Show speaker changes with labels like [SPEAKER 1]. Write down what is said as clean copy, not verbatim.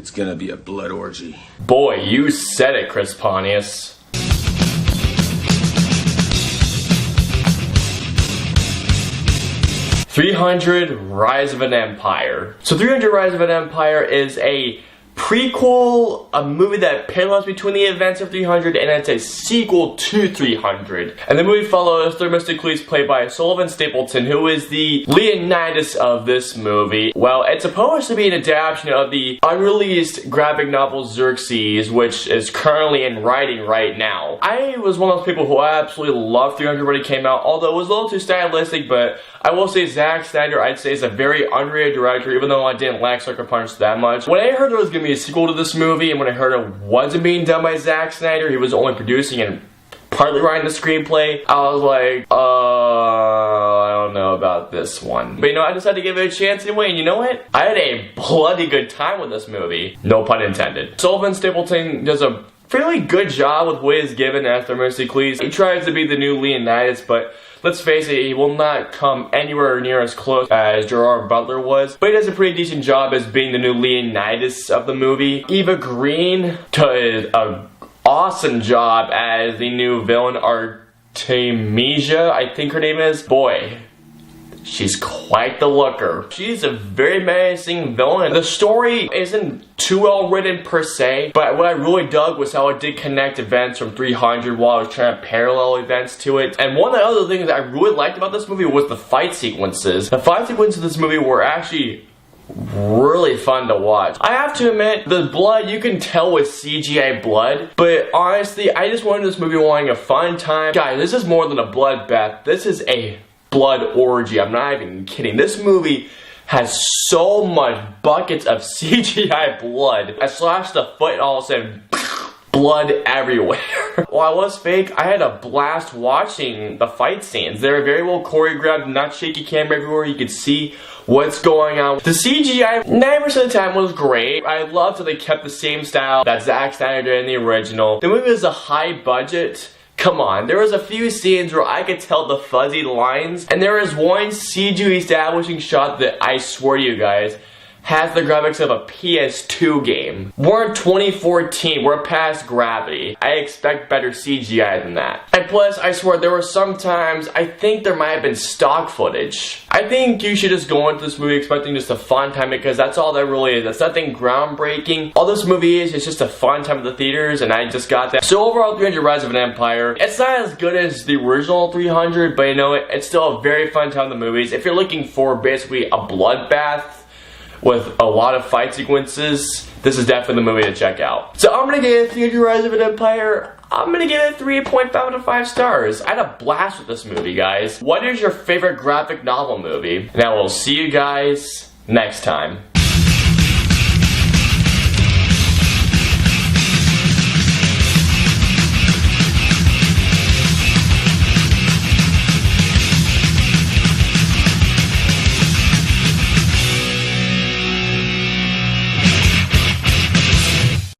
[SPEAKER 1] It's gonna be a blood orgy.
[SPEAKER 2] Boy, you said it, Chris Pontius. "300 Rise of an Empire." So 300 Rise of an Empire is a prequel, a movie that parallels between the events of 300, and it's a sequel to 300. And the movie follows Themistocles, played by Sullivan Stapleton, who is the Leonidas of this movie. Well, it's supposed to be an adaptation of the unreleased graphic novel Xerxes, which is currently in writing right now. I was one of those people who absolutely loved 300 when it came out, although it was a little too stylistic, but I will say Zack Snyder, I'd say, is a very underrated director, even though I didn't like Sucker Punch that much. When I heard there was going to be a sequel to this movie, and when I heard it wasn't being done by Zack Snyder, he was only producing and partly writing the screenplay, I was like, I don't know about this one. But you know, I decided to give it a chance anyway, and you know what? I had a bloody good time with this movie. No pun intended. Sullivan Stapleton does a fairly good job with what is given as Themistocles. He tries to be the new Leonidas, but let's face it, he will not come anywhere near as close as Gerard Butler was. But he does a pretty decent job as being the new Leonidas of the movie. Eva Green does an awesome job as the new villain Artemisia, I think her name is. Boy, she's quite the looker. She's a very menacing villain. The story isn't too well written per se, but what I really dug was how it did connect events from 300 while I was trying to parallel events to it. And one of the other things that I really liked about this movie was the fight sequences. The fight sequences of this movie were actually really fun to watch. I have to admit, the blood, you can tell with CGI blood, but honestly, I just wanted this movie wanting a fun time. Guys, this is more than a bloodbath. This is a blood orgy. I'm not even kidding. This movie has so much buckets of CGI blood. I slashed the foot and all of a sudden, blood everywhere. While I was fake, I had a blast watching the fight scenes. They were very well choreographed, not shaky camera everywhere. You could see what's going on. The CGI, 90% of the time, was great. I loved how they kept the same style that Zack Snyder did in the original. The movie was a high budget. Come on, there was a few scenes where I could tell the fuzzy lines, and there was one CG establishing shot that I swear to you guys has the graphics of a PS2 game. We're in 2014, we're past Gravity. I expect better CGI than that. And plus, I swear, there were some times, I think there might have been stock footage. I think you should just go into this movie expecting just a fun time, because that's all that really is. It's nothing groundbreaking. All this movie is just a fun time at the theaters, and I just got that. So overall, 300 Rise of an Empire, it's not as good as the original 300, but you know, it's still a very fun time in the movies. If you're looking for basically a bloodbath with a lot of fight sequences, this is definitely the movie to check out. So I'm gonna give 300 Rise of an Empire, I'm gonna give it 3.5 out of 5 stars. I had a blast with this movie, guys. What is your favorite graphic novel movie? And I will see you guys next time.